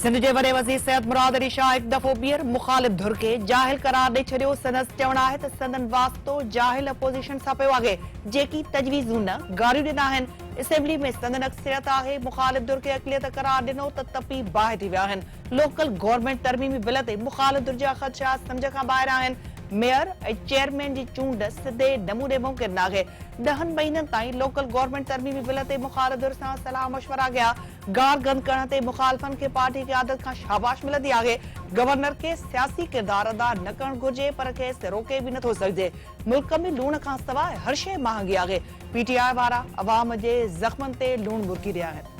सिंध जे वॾे वज़ीर सैयद मुराद अली शाह हिकु दफ़ो ॿीहर मुख़ालिफ़ धुर खे जाहिल करार ॾेई छॾियो। संदसि चवणु आहे त संदन वास्तो जाहिल अपोज़िशन सां पियो आहे, जेकी तजवीज़ूं न गारियूं ॾिना आहिनि। असेंबली में संदन अक्सरियत आहे, मुख़ालिफ़ धुर खे अक़लियत करार ॾिनो त तपी बाहि थी विया आहिनि। लोकल गवर्नमेंट तरमीमी बिल ते मुख़ालिफ़ धुर जा ख़दशा सम्झ खां ॿाहिरि आहिनि। मेयर ऐं चेयरमैन जी चूंड सिधे नमूने मुमकिन नाहे। 10 महीननि ताईं लोकल गवर्नमेंट तरमीमी बिल ते मुख़ालिफ़ धुर सां सलाह मशवरा कया। गार गंद करण ते मुख़ालिफ़नि खे पार्टी क़यादत खां शाबाश मिलंदी आहे। गवर्नर खे सियासी किरदार अदा न करणु घुर्जे, पर खेसि रोके बि नथो सघिजे। मुल्क में लूण खां सवाइ हर शइ महांगी आहे। पीटीआई वारा अवाम जे ज़ख़्मनि ते लूण मुरकी रहिया आहिनि।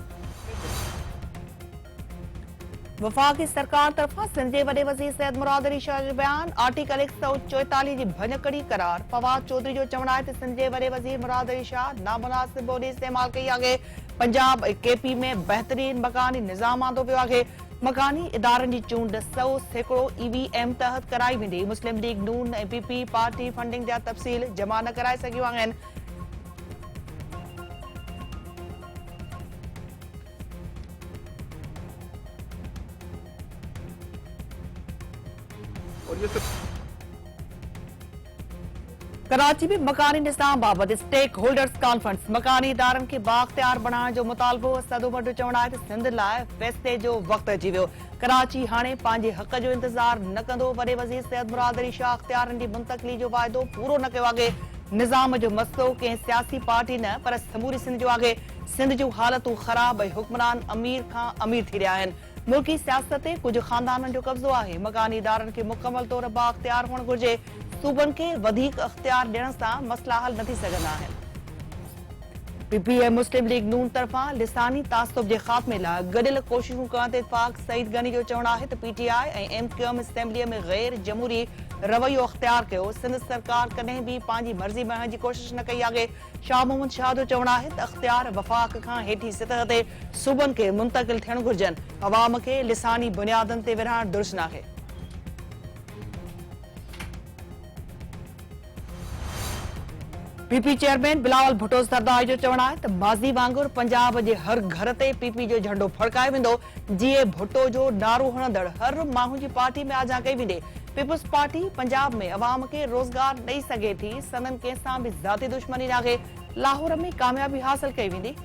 वफ़ाक़ी सरकार तरफ़ां सिंध जे वॾे वज़ीर सैयद मुराद अली शाह जो बयान। आर्टिकल 144 जी भञकड़ी करार। फवाद चौधरी जो चवणु आहे त सिंध जे वॾे वज़ीर मुराद अली शाह नामुनासिब ॿोली इस्तेमाल कई आहे। पंजाब ऐं केपी में बहितरीन मकानी निज़ाम आंदो वियो आहे। मकानी इदारनि जी चूंड 100% EVM तहत कराई वेंदी। मुस्लिम लीग नून ऐं PP पार्टी फंडिंग जा तफ़सील जमा न कराए सघियूं आहिनि। कराची में मकानी निज़ाम बाबति स्टेक होल्डर्स कॉन्फ्रेंस। मकानी इदारनि खे बाख्तियार बणाइण जो मुतालबो। असद उमर जो चवणु आहे त सिंध लाइ फ़ैसिले जो वक़्तु अची वियो। कराची हाणे पंहिंजे हक़ जो इंतज़ार न कंदो। वॾे वज़ीर सैयद मुराद अली शाह अख़्तियारनि जी मुंतक़िली जो वाइदो पूरो न कयो आहे। निज़ाम जो मसलो कंहिं सियासी पार्टी न, पर समूरी सिंध जो आहे। सिंध जूं हालतूं ख़राब ऐं हुक्मरान अमीर खां अमीर थी रहिया आहिनि। मुल्की सियासत ते कुझु ख़ानदाननि जो कब्ज़ो आहे। मकानी इदारनि खे मुकमल तौर बाख्तियार हुअणु घुर्जे। सूबनि खे वधीक अख़्तियार ॾियण सां मसला हल न थी सघंदा आहिनि। PP ऐं मुस्लिम लीग नून तरफ़ां लिसानी तासुब जे ख़ात्मे लाइ गॾियल कोशिशूं करण ते इत्तफ़ाक़। सईद गनी जो चवणु आहे त PTI ऐं MQM असेंबलीअ में गैर जमहूरी रवैयो अख़्तियार कयो। सिंध सरकार कॾहिं बि पंहिंजी मर्ज़ी बणाइण जी कोशिश न कई आहे। शाह मोहम्मद शाह जो चवणु आहे त अख़्तियार वफ़ाक़ खां हेठी सतह ते सूबनि खे मुंतक़िल थियणु घुर्जनि। अवाम खे लिसानी बुनियादनि ते विरहाइण दुरुस्त नाहे। PP चेयरमैन बिलावल भुट्टो सरदार जो चवणु आहे त माज़ी वांगुरु पंजाब जे हर घर ते PP जो झंडो फड़कायो वेंदो। जीअं भुट्टो जो नारो हणंदड़ हर माण्हू जी पार्टी में आजा कई वेंदी। पीपुल्स पार्टी पंजाब में अवाम खे रोज़गार ॾेई सघे थी। संदन कंहिंसां बि ज़ाती दुश्मनी नाहे। लाहौर में कामयाबी हासिल कई वेंदी।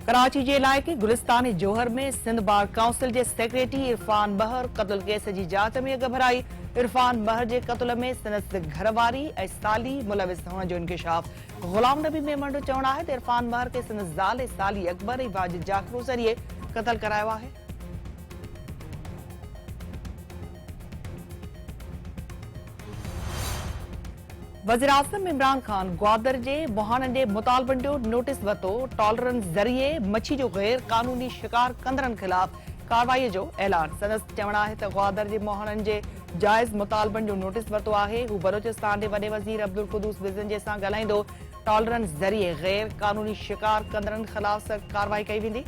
कराची जे इलाइक़े गुलिस्तान जोहर में सिंध बार काउंसिल जे सेक्रेटरी इरफान महर क़त्ल केस जी जांच में अॻु भराई। इरफान महर जे क़त्ल में संदसि घरवारी ऐं साली मुलविस हुअण जो इंकिशाफ। ग़ुलाम नबी मेमन जो चवणु आहे त इरफान महर खे संदसि ज़ाल ऐं साली अकबर ऐं वाजिद जाकिर ज़रिए क़त्ल करायो आहे। वज़ीर आज़म इमरान ख़ान ग्वादर जे मुहाननि जे मुतालबनि जो नोटिस वरितो। टॉलरेंस ज़रिए मच्छी जो गैर कानूनी शिकार कंदड़नि ख़िलाफ़ कार्रवाईअ जो ऐलान। संदसि चवणु आहे त ग्वादर जे मुहाननि जे जाइज़ मुतालबनि जो नोटिस वरितो आहे। हू बलोचिस्तान जे वॾे वज़ीर अब्दुल क़ुद्दूस बिज़ंजे सां ॻाल्हाईंदो। टॉलरेंस ज़रिए गैर कानूनी शिकार कंदड़नि ख़िलाफ़ सख़्त कार्रवाई कई वेंदी।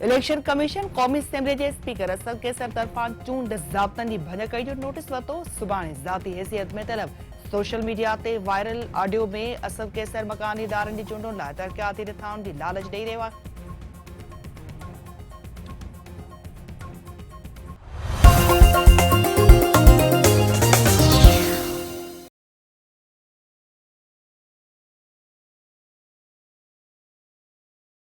इलेक्शन कमीशन क़ौमी असेंबली जे स्पीकर असद कैसर तरफ़ां चूंड ज़ाब्तनि जी भञकड़ी जो नोटिस वरितो। सुभाणे ज़ाती हैसियत में तलब। सोशल मीडिया ते वायरल ऑडियो में असद कैसर मकानी इदारनि जी चूंडुनि लाइ तरक़ियाती रिथाउनि जी लालच ॾेई रहियो आहे।